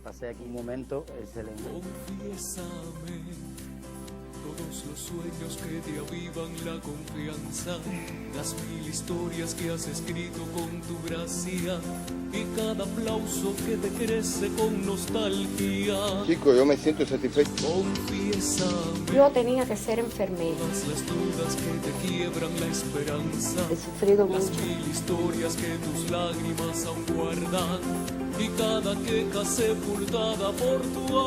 pasé aquí un momento excelente. Confiésame todos los sueños que te avivan la confianza, las 1000 historias que has escrito con tu gracia y cada aplauso que te crece con nostalgia. Chico, yo me siento satisfecho. Confiésame. Yo tenía que ser enfermera. Todas las dudas que te quiebran la esperanza. He sufrido Las mucho. 1000 historias que tus lágrimas aún guardan y cada queja sepultada por tu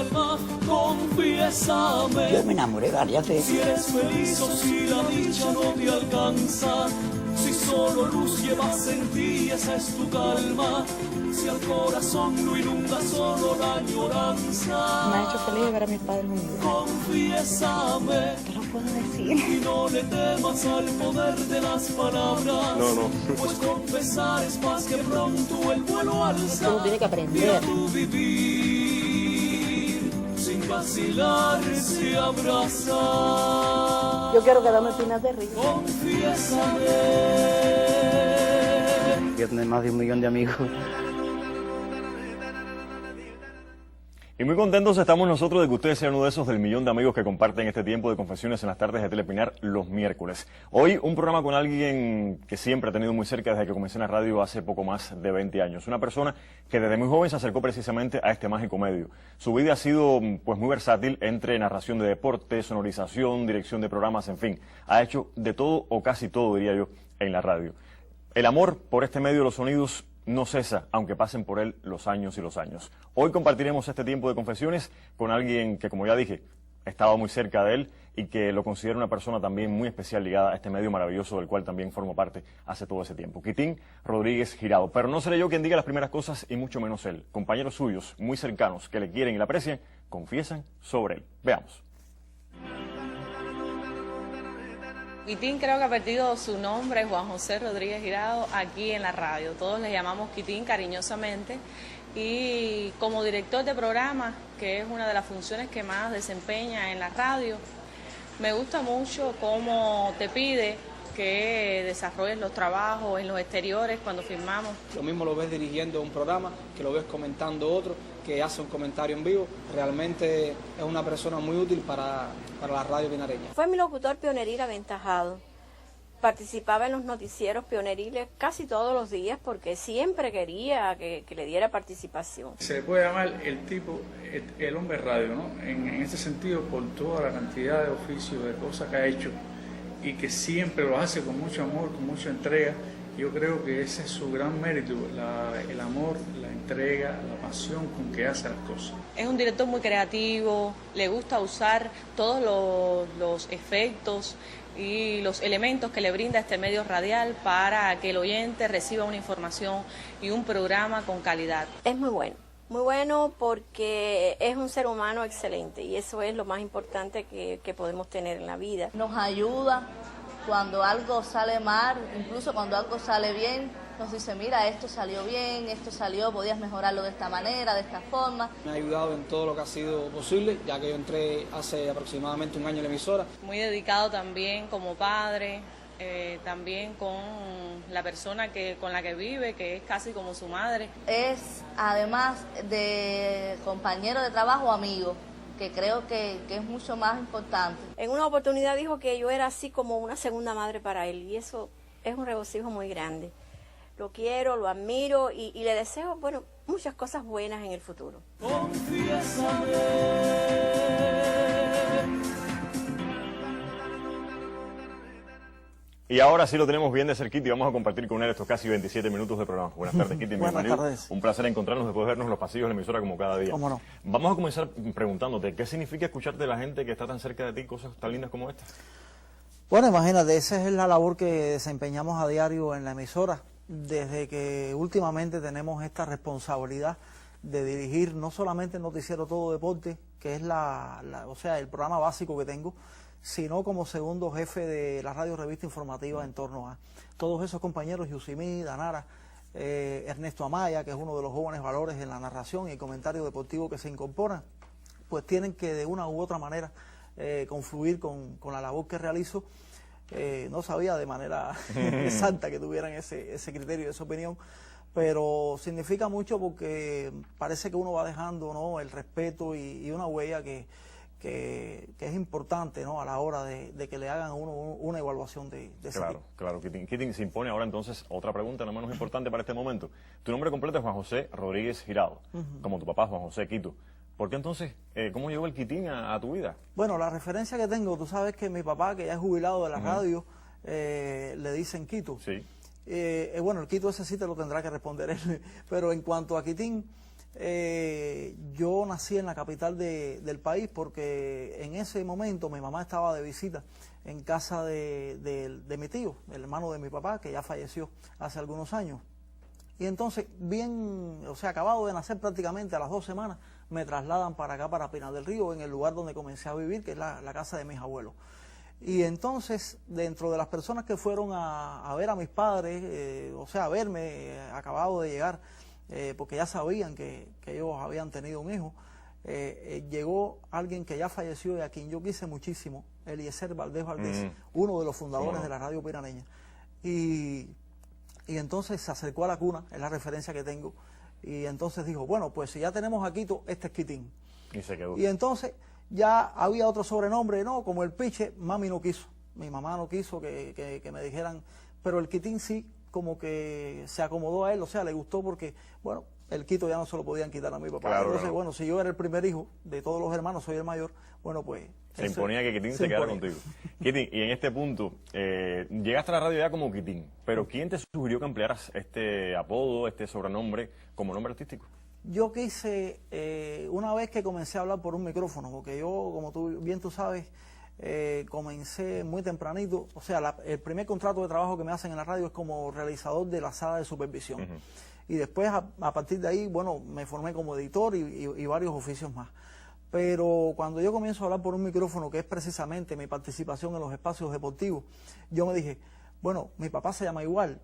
alma. Confiésame. Yo me enamoré varias veces. Si eres feliz o si la dicha no te alcanza, si solo luz llevas en ti, esa es tu calma. Si al corazón lo inunda solo la añoranza. Me ha hecho feliz ver a mis padres unidos. Confiésame. Te lo puedo decir. Y no le temas al poder de las palabras. No. Pues confesar es más que pronto el vuelo alza. Uno tiene que aprender. Y a tu vivir sin vacilar se abraza. Yo quiero quedarme espinas de río. Confiésame. Yo tengo más de 1 millón de amigos. Y muy contentos estamos nosotros de que ustedes sean uno de esos del millón de amigos que comparten este tiempo de confesiones en las tardes de Telepinar los miércoles. Hoy un programa con alguien que siempre he tenido muy cerca desde que comencé en la radio hace poco más de 20 años. Una persona que desde muy joven se acercó precisamente a este mágico medio. Su vida ha sido pues muy versátil entre narración de deportes, sonorización, dirección de programas, en fin. Ha hecho de todo o casi todo, diría yo, en la radio. El amor por este medio de los sonidos no cesa, aunque pasen por él los años y los años. Hoy compartiremos este tiempo de confesiones con alguien que, como ya dije, estaba muy cerca de él y que lo considero una persona también muy especial ligada a este medio maravilloso del cual también formo parte hace todo ese tiempo. Quitín Rodríguez Girado. Pero no seré yo quien diga las primeras cosas y mucho menos él. Compañeros suyos, muy cercanos, que le quieren y le aprecian, confiesan sobre él. Veamos. Quitín creo que ha perdido su nombre, Juan José Rodríguez Girado, aquí en la radio. Todos le llamamos Quitín cariñosamente. Y como director de programa, que es una de las funciones que más desempeña en la radio, me gusta mucho cómo te pide que desarrolles los trabajos en los exteriores cuando filmamos. Lo mismo lo ves dirigiendo un programa, que lo ves comentando otro, que hace un comentario en vivo. Realmente es una persona muy útil para la radio pinareña. Fue mi locutor pioneril aventajado. Participaba en los noticieros pioneriles casi todos los días porque siempre quería que le diera participación. Se le puede llamar el tipo, el hombre radio, ¿no? En ese sentido, por toda la cantidad de oficios, de cosas que ha hecho y que siempre lo hace con mucho amor, con mucha entrega. Yo creo que ese es su gran mérito, el amor, la entrega, la pasión con que hace las cosas. Es un director muy creativo, le gusta usar todos los efectos y los elementos que le brinda este medio radial para que el oyente reciba una información y un programa con calidad. Es muy bueno porque es un ser humano excelente y eso es lo más importante que podemos tener en la vida. Nos ayuda cuando algo sale mal, incluso cuando algo sale bien, nos dice, mira, esto salió bien, esto salió, podías mejorarlo de esta manera, de esta forma. Me ha ayudado en todo lo que ha sido posible, ya que yo entré hace aproximadamente 1 año en la emisora. Muy dedicado también como padre, también con la persona con la que vive, que es casi como su madre. Es, además de compañero de trabajo, amigo, que creo que es mucho más importante. En una oportunidad dijo que yo era así como una segunda madre para él y eso es un regocijo muy grande. Lo quiero, lo admiro y le deseo, bueno, muchas cosas buenas en el futuro. Y ahora sí lo tenemos bien de cerquita y vamos a compartir con él estos casi 27 minutos de programa. Buenas tardes, Kitty. Buenas tardes. Un placer encontrarnos después de vernos en los pasillos de la emisora como cada día. ¿Cómo no? Vamos a comenzar preguntándote, ¿qué significa escucharte de la gente que está tan cerca de ti cosas tan lindas como esta? Bueno, imagínate, esa es la labor que desempeñamos a diario en la emisora, desde que últimamente tenemos esta responsabilidad de dirigir no solamente el noticiero Todo Deporte, que es o sea, el programa básico que tengo, sino como segundo jefe de la radio revista informativa en torno a todos esos compañeros, Yusimí, Danara, Ernesto Amaya, que es uno de los jóvenes valores en la narración y el comentario deportivo que se incorporan, pues tienen que de una u otra manera confluir con la labor que realizo. No sabía de manera exacta que tuvieran ese criterio, esa opinión, pero significa mucho porque parece que uno va dejando, ¿no?, el respeto y una huella que es importante, ¿no?, a la hora de que le hagan a uno una evaluación de ese tipo. Claro, Quitín, se impone ahora entonces otra pregunta no menos importante para este momento. Tu nombre completo es Juan José Rodríguez Girado, como tu papá Juan José Quito. ¿Por qué entonces, cómo llegó el Quitín a tu vida? Bueno, la referencia que tengo, tú sabes que mi papá, que ya es jubilado de la radio, le dicen Quito. Sí. Bueno, el Quito ese sí te lo tendrá que responder él, pero en cuanto a Quitín, yo nací en la capital del país porque en ese momento mi mamá estaba de visita en casa de mi tío, el hermano de mi papá, que ya falleció hace algunos años. Y entonces, acabado de nacer prácticamente a las 2 semanas, me trasladan para acá, para Pinar del Río, en el lugar donde comencé a vivir, que es la casa de mis abuelos. Y entonces, dentro de las personas que fueron a ver a mis padres, a verme, acabado de llegar, porque ya sabían que ellos habían tenido un hijo, llegó alguien que ya falleció y a quien yo quise muchísimo, Eliezer Valdés Valdés, uno de los fundadores de la radio pinareña. Y entonces se acercó a la cuna, es la referencia que tengo, y entonces dijo, bueno, pues si ya tenemos a Quito, este es Quitín. Y se quedó. Y entonces ya había otro sobrenombre, no, como el Piche, mami no quiso, mi mamá no quiso que me dijeran, pero el Quitín sí, como que se acomodó a él, le gustó porque, bueno, el Quito ya no se lo podían quitar a mi papá. Claro, entonces, bueno, si yo era el primer hijo de todos los hermanos, soy el mayor, bueno, pues... Se imponía que Quitín se quedara contigo. Quitín, y en este punto, llegaste a la radio ya como Quitín, pero ¿quién te sugirió que emplearas este apodo, este sobrenombre, como nombre artístico? Yo quise, una vez que comencé a hablar por un micrófono, porque yo, como tú sabes, comencé muy tempranito, el primer contrato de trabajo que me hacen en la radio es como realizador de la sala de supervisión. Y después, a partir de ahí, bueno, me formé como editor y varios oficios más. Pero cuando yo comienzo a hablar por un micrófono, que es precisamente mi participación en los espacios deportivos, yo me dije, bueno, mi papá se llama igual,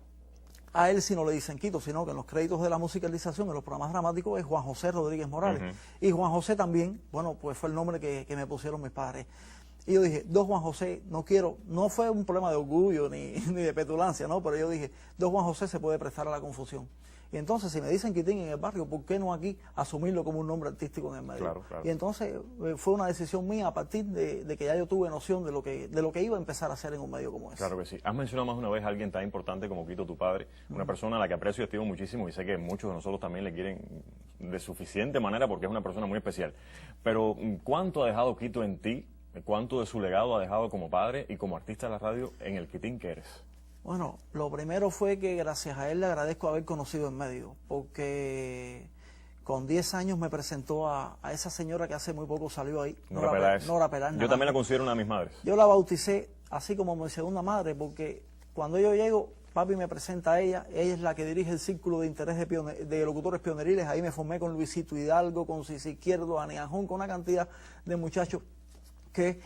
a él sí no le dicen Quito, sino que en los créditos de la musicalización, en los programas dramáticos, es Juan José Rodríguez Morales. Y Juan José también, bueno, pues fue el nombre que me pusieron mis padres. Y yo dije, 2 Juan José, no quiero, no fue un problema de orgullo ni de petulancia, ¿no? Pero yo dije, 2 Juan José se puede prestar a la confusión. Y entonces, si me dicen Quitín en el barrio, ¿por qué no aquí asumirlo como un nombre artístico en el medio? Claro. Y entonces fue una decisión mía a partir de que ya yo tuve noción de lo que iba a empezar a hacer en un medio como ese. Claro que sí. Has mencionado más de una vez a alguien tan importante como Quito, tu padre, una persona a la que aprecio y estimo muchísimo y sé que muchos de nosotros también le quieren de suficiente manera porque es una persona muy especial. Pero, ¿cuánto ha dejado Quito en ti? ¿Cuánto de su legado ha dejado como padre y como artista de la radio en el Quitín que eres? Bueno, lo primero fue que gracias a él le agradezco haber conocido el medio, porque con 10 años me presentó a esa señora que hace muy poco salió ahí, Nora Peláez. Yo también la considero una de mis madres. Yo la bauticé así como mi segunda madre, porque cuando yo llego, papi me presenta a ella es la que dirige el círculo de interés de locutores pioneriles, ahí me formé con Luisito Hidalgo, con Cici Izquierdo, Aniajón, con una cantidad de muchachos que,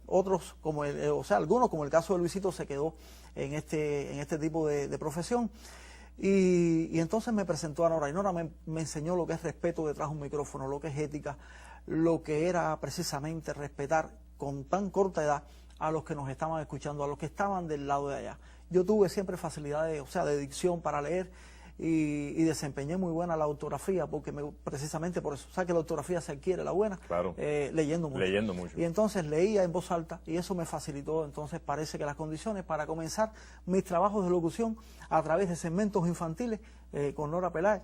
otros, como algunos, como el caso de Luisito, se quedó en este tipo de profesión. Y entonces me presentó a Nora, y Nora me enseñó lo que es respeto detrás de un micrófono, lo que es ética, lo que era precisamente respetar con tan corta edad a los que nos estaban escuchando, a los que estaban del lado de allá. Yo tuve siempre facilidad de dicción para leer, y desempeñé muy buena la ortografía, porque precisamente por eso, que la ortografía se adquiere, la buena, leyendo mucho. Y entonces leía en voz alta y eso me facilitó, entonces parece que las condiciones para comenzar mis trabajos de locución a través de segmentos infantiles con Nora Peláez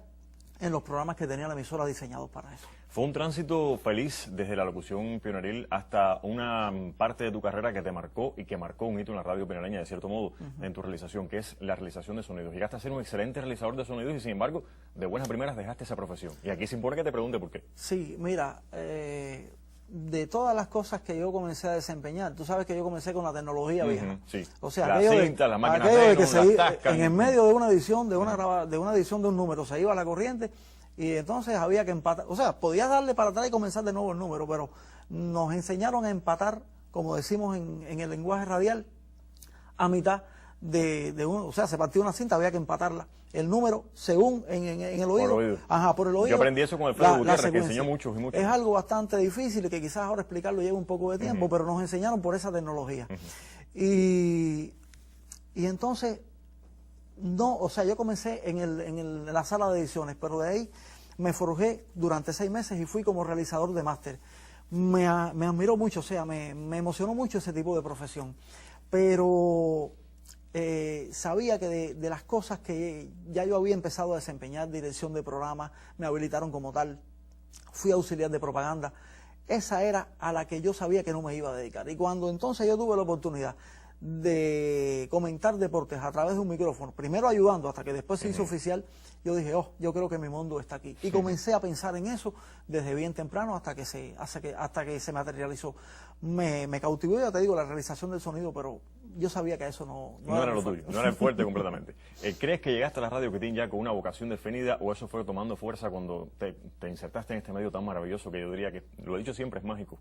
en los programas que tenía la emisora diseñados para eso. ¿Fue un tránsito feliz desde la locución pioneril hasta una parte de tu carrera que te marcó y que marcó un hito en la radio pionereña, de cierto modo, en tu realización, que es la realización de sonidos? Llegaste a ser un excelente realizador de sonidos y, sin embargo, de buenas primeras dejaste esa profesión. Y aquí se impone que te pregunte por qué. Sí, mira, de todas las cosas que yo comencé a desempeñar, tú sabes que yo comencé con la tecnología vieja. Sí. O sea, la cinta, las máquinas en el medio de una edición, de una edición de un número, se iba a la corriente. Y entonces había que empatar, podías darle para atrás y comenzar de nuevo el número, pero nos enseñaron a empatar, como decimos en el lenguaje radial, a mitad de uno, se partió una cinta, había que empatarla, el número según en el oído. Por el oído. Yo aprendí eso con el Alfredo Gutiérrez, que enseñó mucho. Es algo bastante difícil, que quizás ahora explicarlo lleva un poco de tiempo, pero nos enseñaron por esa tecnología. Y entonces No, o sea, yo comencé en la sala de ediciones, pero de ahí me forjé durante 6 meses y fui como realizador de máster. Me admiró mucho, o sea, me emocionó mucho ese tipo de profesión. Pero sabía que de las cosas que ya yo había empezado a desempeñar, dirección de programa, me habilitaron como tal, fui auxiliar de propaganda, esa era a la que yo sabía que no me iba a dedicar. Y cuando entonces yo tuve la oportunidad de comentar deportes a través de un micrófono, primero ayudando hasta que después se hizo oficial, yo dije, yo creo que mi mundo está aquí. Y comencé a pensar en eso desde bien temprano hasta que se materializó. Me cautivó, ya te digo, la realización del sonido, pero yo sabía que eso no era lo tuyo, no era el fuerte completamente. ¿Crees que llegaste a la radio Quitín ya con una vocación definida o eso fue tomando fuerza cuando te insertaste en este medio tan maravilloso que yo diría que, lo he dicho siempre, es mágico?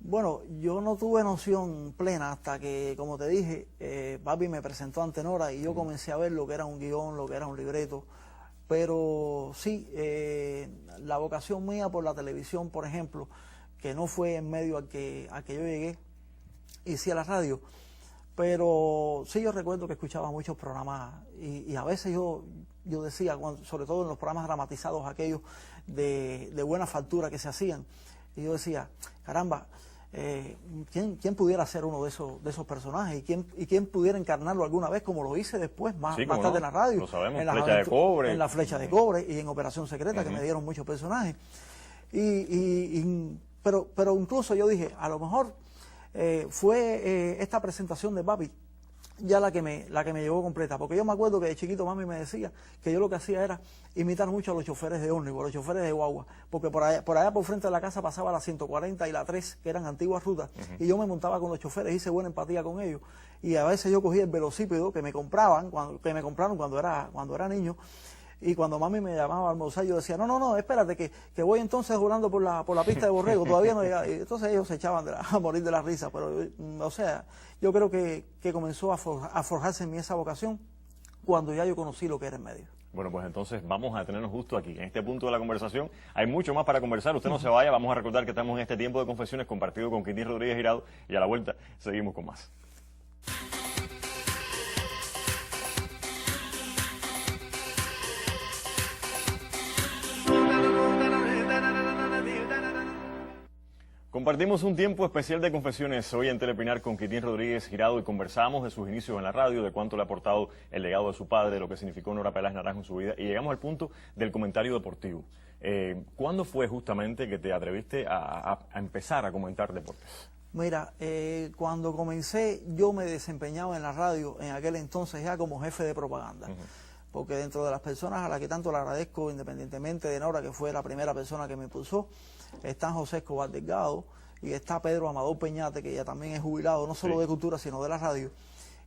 Bueno, yo no tuve noción plena hasta que, como te dije, papi me presentó ante Nora y yo comencé a ver lo que era un guión, lo que era un libreto. Pero sí, la vocación mía por la televisión, por ejemplo, que no fue en medio a que yo llegué, y sí a la radio, pero sí yo recuerdo que escuchaba muchos programas y a veces yo decía, sobre todo en los programas dramatizados aquellos de buena factura que se hacían, y yo decía, caramba, ¿quién pudiera ser uno de esos personajes y quién pudiera encarnarlo alguna vez como lo hice después, más tarde en la radio, lo sabemos, en Flecha de Cobre, en la Flecha de Cobre y en Operación Secreta, que me dieron muchos personajes, pero incluso yo dije, a lo mejor fue esta presentación de papi ya la que me llevó completa, porque yo me acuerdo que de chiquito mami me decía que yo lo que hacía era imitar mucho a los choferes de ómnibus, a los choferes de guagua, porque por allá por frente de la casa pasaba la 140 y la 3, que eran antiguas rutas, y yo me montaba con los choferes, hice buena empatía con ellos, y a veces yo cogía el velocípedo que me compraron cuando era niño. Y cuando mami me llamaba a almorzar, yo decía, no, espérate, que voy entonces volando por la pista de Borrego, todavía no llegaba. Y entonces ellos se echaban a morir de la risa. Pero, o sea, yo creo que comenzó a forjarse en mí esa vocación cuando ya yo conocí lo que era el medio. Bueno, pues entonces vamos a detenernos justo aquí, en este punto de la conversación. Hay mucho más para conversar, usted no se vaya, vamos a recordar que estamos en este tiempo de confesiones compartido con Quitín Rodríguez Hirado y a la vuelta seguimos con más. Compartimos un tiempo especial de confesiones hoy en Telepinar con Quitín Rodríguez Hirado y conversamos de sus inicios en la radio, de cuánto le ha aportado el legado de su padre, de lo que significó Nora Peláez Naranjo en su vida y llegamos al punto del comentario deportivo. ¿Cuándo fue justamente que te atreviste a empezar a comentar deportes? Mira, cuando comencé yo me desempeñaba en la radio en aquel entonces ya como jefe de propaganda. Porque dentro de las personas a las que tanto le agradezco, independientemente de Nora, que fue la primera persona que me impulsó, está José Escobar Delgado y está Pedro Amador Peñate, que ya también es jubilado, no solo de cultura, sino de la radio.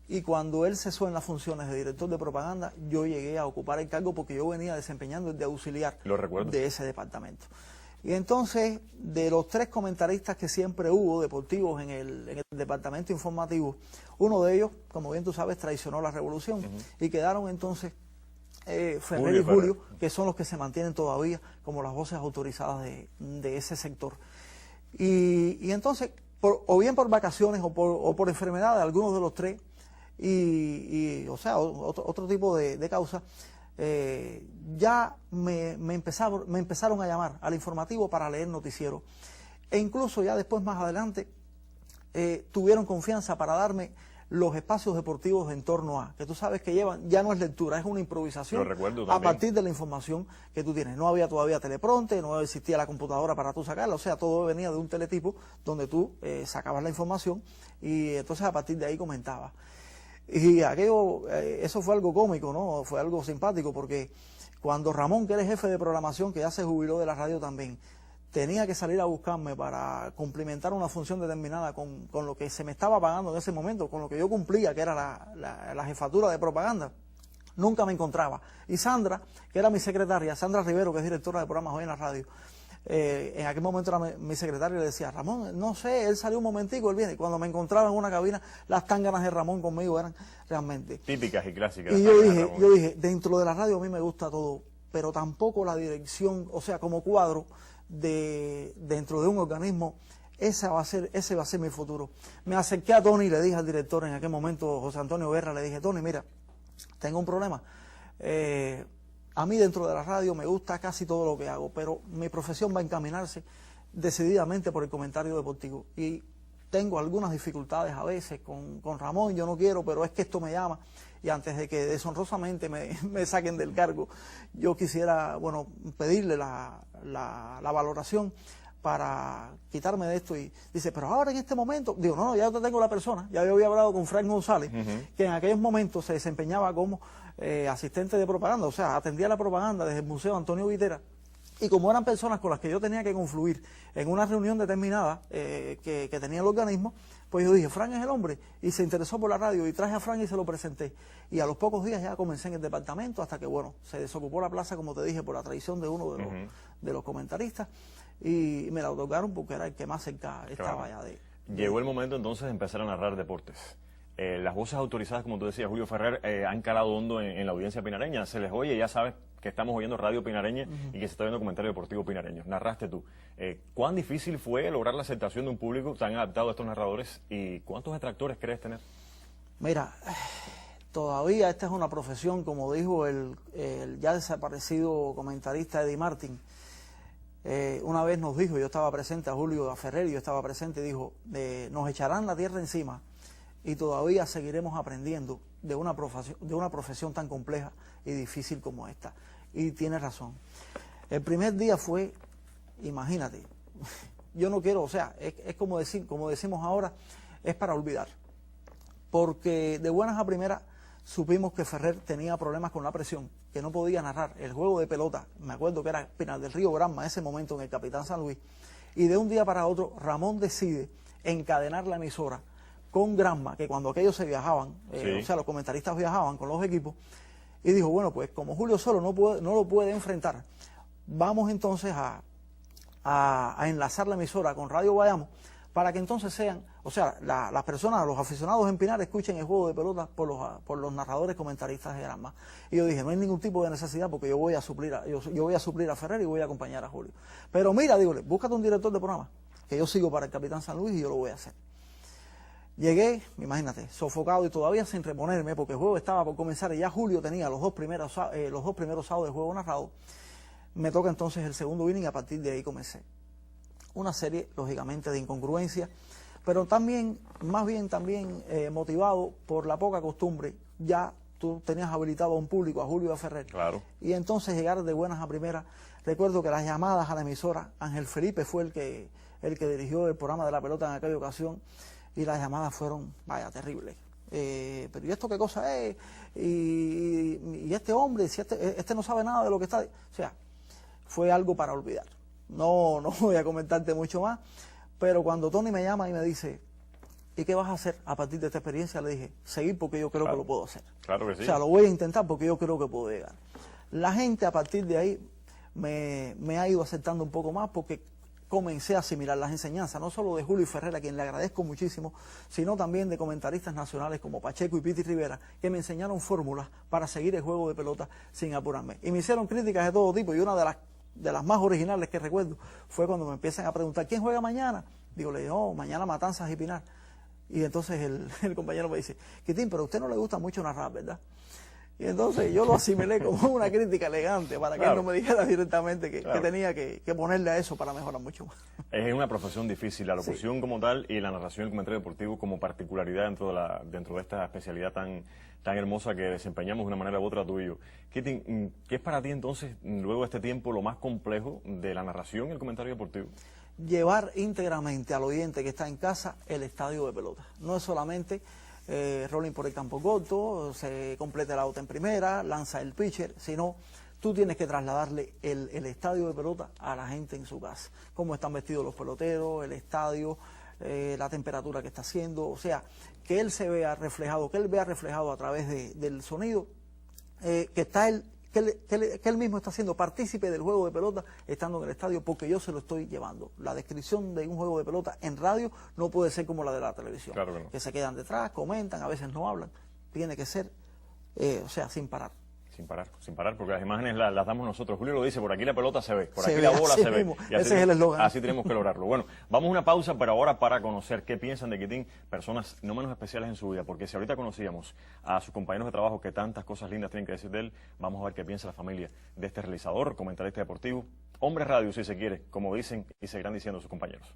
Y cuando él cesó en las funciones de director de propaganda, yo llegué a ocupar el cargo porque yo venía desempeñando el de auxiliar de ese departamento. Y entonces, de los 3 comentaristas que siempre hubo, deportivos, en el departamento informativo, uno de ellos, como bien tú sabes, traicionó la revolución y quedaron entonces Ferrer y Julio, que son los que se mantienen todavía como las voces autorizadas de ese sector. Y entonces, o bien por vacaciones o por enfermedades, algunos de los 3, o sea, otro tipo de causa, ya me empezaron a llamar al informativo para leer noticiero. E incluso ya después, más adelante, tuvieron confianza para darme los espacios deportivos en torno a, que tú sabes que llevan, ya no es lectura, es una improvisación a partir de la información que tú tienes. No había todavía teleprompter, no existía la computadora para tú sacarla, o sea, todo venía de un teletipo donde tú sacabas la información y entonces a partir de ahí comentabas. Y aquello, eso fue algo cómico, ¿no? Fue algo simpático porque cuando Ramón, que era jefe de programación, que ya se jubiló de la radio también, tenía que salir a buscarme para cumplimentar una función determinada con lo que se me estaba pagando en ese momento, con lo que yo cumplía, que era la jefatura de propaganda, nunca me encontraba. Y Sandra, que era mi secretaria, Sandra Rivero, que es directora de programas hoy en la radio, en aquel momento era mi secretaria, y le decía, Ramón, no sé, él salió un momentico, él viene. Y cuando me encontraba en una cabina, las tánganas de Ramón conmigo eran realmente típicas y clásicas. Y yo dije, dentro de la radio a mí me gusta todo, pero tampoco la dirección, o sea, como cuadro, dentro de un organismo, ese va a ser mi futuro. Me acerqué a Tony y le dije al director en aquel momento, José Antonio Guerra, le dije, Tony, mira, tengo un problema. A mí dentro de la radio me gusta casi todo lo que hago, pero mi profesión va a encaminarse decididamente por el comentario deportivo. Y tengo algunas dificultades a veces con Ramón, yo no quiero, pero es que esto me llama. Y antes de que deshonrosamente me saquen del cargo, yo quisiera, bueno, pedirle la valoración para quitarme de esto. Y dice, pero ahora en este momento, digo, no, ya tengo la persona, ya yo había hablado con Frank González, que en aquellos momentos se desempeñaba como asistente de propaganda, o sea, atendía la propaganda desde el Museo Antonio Vitera. Y como eran personas con las que yo tenía que confluir en una reunión determinada que tenía el organismo, pues yo dije, Frank es el hombre, y se interesó por la radio, y traje a Frank y se lo presenté. Y a los pocos días ya comencé en el departamento, hasta que, bueno, se desocupó la plaza, como te dije, por la traición de uno de los comentaristas, y me la otorgaron porque era el que más cerca estaba ya de... Llegó el momento entonces de empezar a narrar deportes. Las voces autorizadas, como tú decías, Julio Ferrer, han calado hondo en la audiencia pinareña. Se les oye, ya sabes que estamos oyendo radio pinareña y que se está viendo comentario deportivo pinareño. Narraste tú. ¿Cuán difícil fue lograr la aceptación de un público tan adaptado a estos narradores y cuántos detractores crees tener? Mira, todavía esta es una profesión, como dijo el ya desaparecido comentarista Eddie Martin. Una vez nos dijo, yo estaba presente, a Julio Ferrer, yo estaba presente, dijo, nos echarán la tierra encima y todavía seguiremos aprendiendo de una profesión tan compleja y difícil como esta. Y tiene razón. El primer día fue, imagínate, yo no quiero, o sea, es como decimos ahora, es para olvidar. Porque de buenas a primeras supimos que Ferrer tenía problemas con la presión, que no podía narrar el juego de pelota. Me acuerdo que era Pinar del Río Granma, ese momento en el Capitán San Luis. Y de un día para otro, Ramón decide encadenar la emisora con Granma, que cuando aquellos se viajaban, o sea, los comentaristas viajaban con los equipos, y dijo, bueno, pues como Julio solo no lo puede enfrentar, vamos entonces a enlazar la emisora con Radio Bayamo, para que entonces sean, o sea, las personas, los aficionados en Pinar escuchen el juego de pelota por los narradores comentaristas de Granma. Y yo dije, no hay ningún tipo de necesidad porque yo voy a suplir a Ferrer y voy a acompañar a Julio. Pero mira, dígole, búscate un director de programa, que yo sigo para el Capitán San Luis y yo lo voy a hacer. Llegué, imagínate, sofocado y todavía sin reponerme porque el juego estaba por comenzar y ya Julio tenía los dos primeros sábados de juego narrado. Me toca entonces el segundo inning y a partir de ahí comencé. Una serie, lógicamente, de incongruencias, pero también, más bien también motivado por la poca costumbre. Ya tú tenías habilitado a un público, a Julio y a Ferrer. Claro. Y entonces llegar de buenas a primeras. Recuerdo que las llamadas a la emisora, Ángel Felipe fue el que dirigió el programa de la pelota en aquella ocasión, y las llamadas fueron, vaya, terribles. Pero ¿y esto qué cosa es? Y este hombre, si este no sabe nada de lo que está... O sea, fue algo para olvidar. No voy a comentarte mucho más, pero cuando Tony me llama y me dice, ¿y qué vas a hacer a partir de esta experiencia? Le dije, seguir porque yo creo que lo puedo hacer. Claro que sí. O sea, lo voy a intentar porque yo creo que puedo llegar. La gente a partir de ahí me ha ido aceptando un poco más porque comencé a asimilar las enseñanzas, no solo de Julio Ferrer, a quien le agradezco muchísimo, sino también de comentaristas nacionales como Pacheco y Piti Rivera, que me enseñaron fórmulas para seguir el juego de pelota sin apurarme. Y me hicieron críticas de todo tipo, y una de las más originales que recuerdo fue cuando me empiezan a preguntar, ¿quién juega mañana? Digo, le digo, mañana Matanzas y Pinar. Y entonces el compañero me dice, Quitín, pero a usted no le gusta mucho narrar, ¿verdad? Y entonces yo lo asimilé como una crítica elegante para que él no me dijera directamente que tenía que ponerle a eso para mejorar mucho más. Es una profesión difícil, la locución como tal y la narración y el comentario deportivo como particularidad dentro de esta especialidad tan hermosa que desempeñamos de una manera u otra tú y yo. ¿Qué es para ti entonces, luego de este tiempo, lo más complejo de la narración y el comentario deportivo? Llevar íntegramente al oyente que está en casa el estadio de pelota. No es solamente rolling por el campo corto, se completa el out en primera, lanza el pitcher, sino tú tienes que trasladarle el estadio de pelota a la gente en su casa. Cómo están vestidos los peloteros, el estadio, la temperatura que está haciendo, o sea, que él se vea reflejado, que él vea reflejado a través del sonido, que él mismo está siendo partícipe del juego de pelota estando en el estadio, porque yo se lo estoy llevando. La descripción de un juego de pelota en radio no puede ser como la de la televisión, claro que no. Que se quedan detrás, comentan, a veces no hablan. Tiene que ser, o sea, sin parar. sin parar, porque las imágenes las damos nosotros. Julio lo dice, por aquí la pelota se ve, por Se aquí ve, la bola así se ve. mismo. Y así Ese es el eslogan. Así tenemos que lograrlo. Bueno, vamos a una pausa, pero ahora para conocer qué piensan de Quitín, personas no menos especiales en su vida, porque si ahorita conocíamos a sus compañeros de trabajo que tantas cosas lindas tienen que decir de él, vamos a ver qué piensa la familia de este realizador, comentarista deportivo, hombre radio si se quiere, como dicen y seguirán diciendo sus compañeros.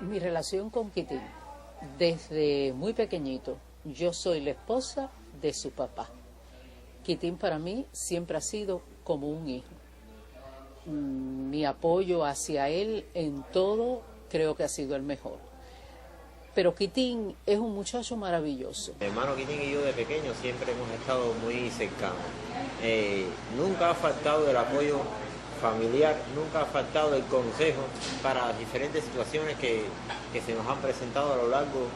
Mi relación con Quitín, desde muy pequeñito, yo soy la esposa de su papá. Quitín para mí siempre ha sido como un hijo. Mi apoyo hacia él en todo creo que ha sido el mejor. Pero Quitín es un muchacho maravilloso. Mi hermano Quitín y yo de pequeño siempre hemos estado muy cercanos. Nunca ha faltado el apoyo familiar, nunca ha faltado el consejo para diferentes situaciones que se nos han presentado a lo largo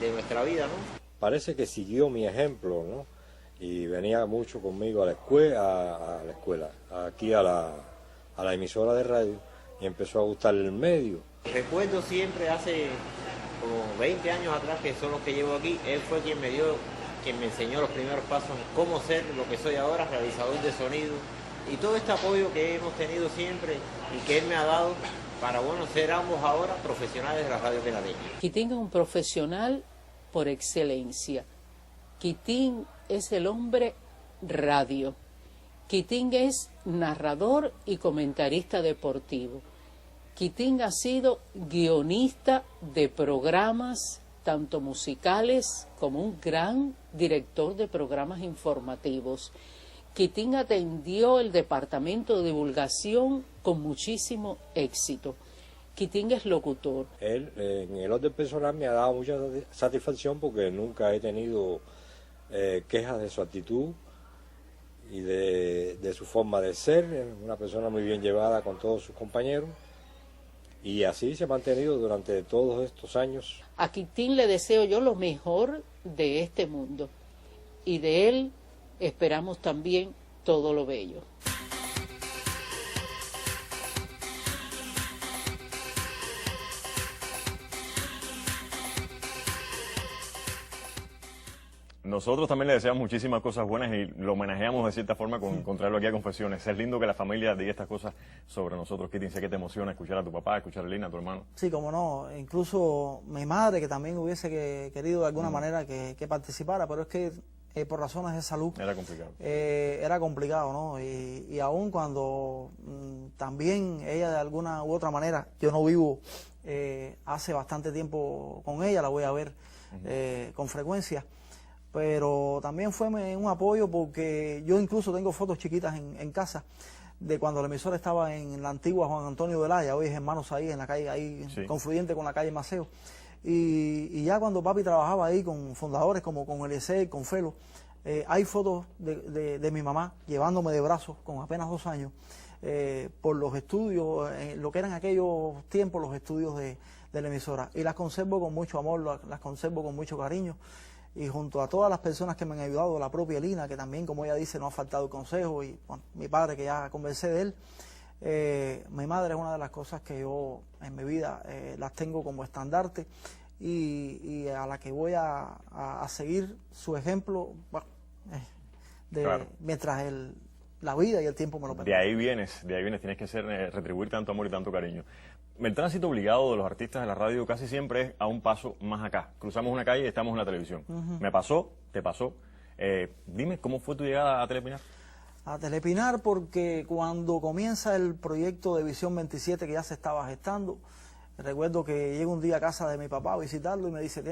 de nuestra vida, ¿no? Parece que siguió mi ejemplo, ¿no? Y venía mucho conmigo a la escuela, aquí a la emisora de radio, y empezó a gustarle el medio. Recuerdo siempre hace como 20 años atrás, que son los que llevo aquí, él fue quien me enseñó los primeros pasos en cómo ser lo que soy ahora, realizador de sonido, y todo este apoyo que hemos tenido siempre y que él me ha dado para, bueno, ser ambos ahora profesionales de la radio panameña. Quitín es un profesional por excelencia. Quitín es el hombre radio. Quitín es narrador y comentarista deportivo. Quitín ha sido guionista de programas, tanto musicales como un gran director de programas informativos. Quitín atendió el departamento de divulgación con muchísimo éxito. Quitín es locutor. Él, en el orden personal, me ha dado mucha satisfacción porque nunca he tenido quejas de su actitud y de su forma de ser. Es una persona muy bien llevada con todos sus compañeros y así se ha mantenido durante todos estos años. A Quitín le deseo yo lo mejor de este mundo y de él esperamos también todo lo bello. Nosotros también le deseamos muchísimas cosas buenas y lo homenajeamos de cierta forma con traerlo aquí a Confesiones. Es lindo que la familia diga estas cosas sobre nosotros. Quitín, sé que te emociona escuchar a tu papá, escuchar a Lina, a tu hermano. Sí, como no. Incluso mi madre, que también hubiese querido de alguna manera que participara, pero es que por razones de salud era complicado. Era complicado, ¿no? Y aún cuando también ella de alguna u otra manera, yo no vivo hace bastante tiempo con ella, la voy a ver con frecuencia. Pero también fue un apoyo porque yo incluso tengo fotos chiquitas en casa de cuando la emisora estaba en la antigua Juan Antonio de Laya, hoy es Hermanos ahí, en la calle, ahí sí, confluyente con la calle Maceo. Y ya cuando papi trabajaba ahí con fundadores como con Eliezer, con Felo, hay fotos de mi mamá llevándome de brazos con apenas 2 años por los estudios, lo que eran aquellos tiempos, los estudios de la emisora. Y las conservo con mucho amor, las conservo con mucho cariño. Y junto a todas las personas que me han ayudado, la propia Lina, que también, como ella dice, no ha faltado el consejo, y bueno, mi padre, que ya conversé de él, mi madre es una de las cosas que yo en mi vida las tengo como estandarte y a la que voy a seguir su ejemplo, bueno, claro, mientras la vida y el tiempo me lo permiten. De ahí vienes, tienes que retribuir tanto amor y tanto cariño. El tránsito obligado de los artistas de la radio casi siempre es a un paso más acá. Cruzamos una calle y estamos en la televisión. Me pasó, te pasó. Dime, ¿cómo fue tu llegada a Telepinar? A Telepinar porque cuando comienza el proyecto de Visión 27 que ya se estaba gestando, recuerdo que llego un día a casa de mi papá a visitarlo y me dice,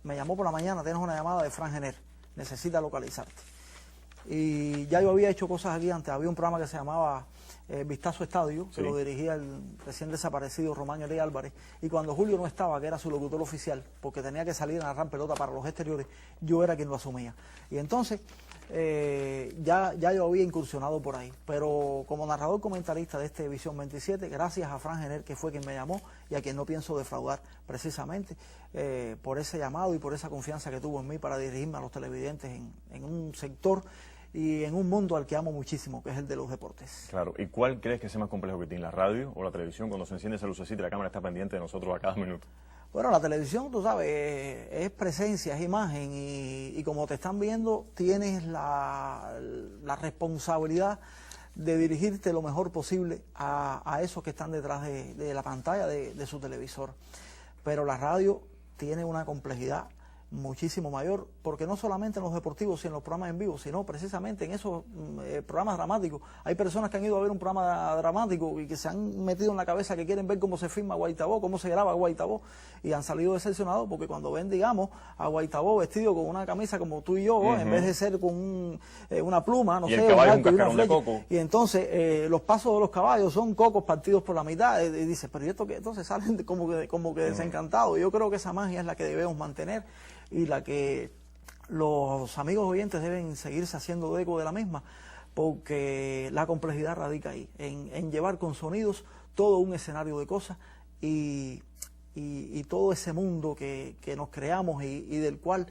me llamó por la mañana, tienes una llamada de Fran Jenner, necesita localizarte. Y ya yo había hecho cosas aquí antes, había un programa que se llamaba Vistazo Estadio, que lo dirigía el recién desaparecido Román Elías Álvarez, y cuando Julio no estaba, que era su locutor oficial, porque tenía que salir a narrar pelota para los exteriores, yo era quien lo asumía. Y entonces ya yo había incursionado por ahí, pero como narrador comentarista de este Visión 27, gracias a Fran Jenner, que fue quien me llamó y a quien no pienso defraudar precisamente por ese llamado y por esa confianza que tuvo en mí para dirigirme a los televidentes en un sector y en un mundo al que amo muchísimo, que es el de los deportes. Claro, ¿y cuál crees que es más complejo que tiene, la radio o la televisión, cuando se enciende esa lucecita y la cámara está pendiente de nosotros a cada minuto? Bueno, la televisión, tú sabes, es presencia, es imagen y como te están viendo, tienes la responsabilidad de dirigirte lo mejor posible a esos que están detrás de la pantalla de su televisor. Pero la radio tiene una complejidad muchísimo mayor, porque no solamente en los deportivos y en los programas en vivo, sino precisamente en esos programas dramáticos. Hay personas que han ido a ver un programa dramático y que se han metido en la cabeza que quieren ver cómo se filma Guaitabo, cómo se graba Guaitabo, y han salido decepcionados porque cuando ven, digamos, a Guaitabo vestido con una camisa como tú y yo, en vez de ser con una pluma, no y sé, el caballo un arco y una cascarón de flecha, coco. y entonces los pasos de los caballos son cocos partidos por la mitad, y dice, pero ¿y esto qué? Entonces salen como que desencantados. Yo creo que esa magia es la que debemos mantener y la que los amigos oyentes deben seguirse haciendo eco de la misma, porque la complejidad radica ahí, en llevar con sonidos todo un escenario de cosas y todo ese mundo que nos creamos y del cual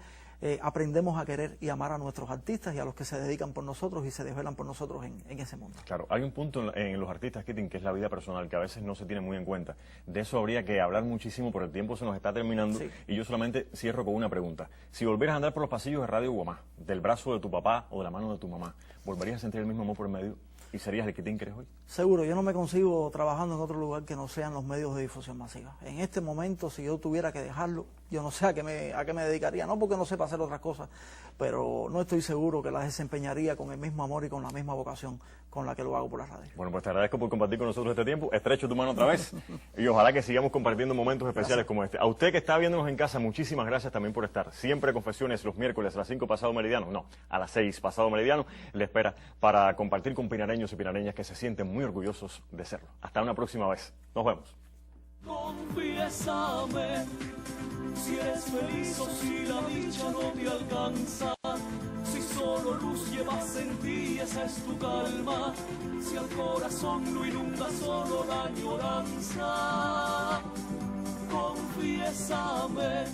aprendemos a querer y amar a nuestros artistas y a los que se dedican por nosotros y se desvelan por nosotros en ese mundo. Claro, hay un punto en los artistas, Kitin, que es la vida personal, que a veces no se tiene muy en cuenta. De eso habría que hablar muchísimo, pero el tiempo se nos está terminando, sí. Y yo solamente cierro con una pregunta. Si volvieras a andar por los pasillos de Radio Guamá, del brazo de tu papá o de la mano de tu mamá, ¿volverías a sentir el mismo amor por el medio? ¿Y serías el Kitin que eres hoy? Seguro, yo no me consigo trabajando en otro lugar que no sean los medios de difusión masiva. En este momento, si yo tuviera que dejarlo, yo no sé a qué me dedicaría, no porque no sepa hacer otras cosas, pero no estoy seguro que las desempeñaría con el mismo amor y con la misma vocación con la que lo hago por la radio. Bueno, pues te agradezco por compartir con nosotros este tiempo, estrecho tu mano otra vez y ojalá que sigamos compartiendo momentos especiales como este. A usted que está viéndonos en casa, muchísimas gracias también por estar. Siempre Confesiones los miércoles a las 5 pasado meridiano, no, a las 6 pasado meridiano, le espera para compartir con pinareños y pinareñas que se sienten muy orgullosos de serlo. Hasta una próxima vez. Nos vemos. Confiésame si eres feliz o si la dicha no te alcanza, si solo luz llevas en ti, esa es tu calma, si al corazón lo inunda solo la añoranza. Confiésame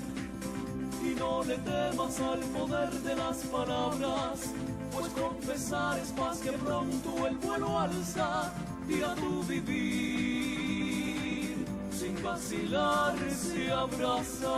y no le temas al poder de las palabras, pues confesar es más que pronto el vuelo alza y a tu vivir sin vacilar se abraza.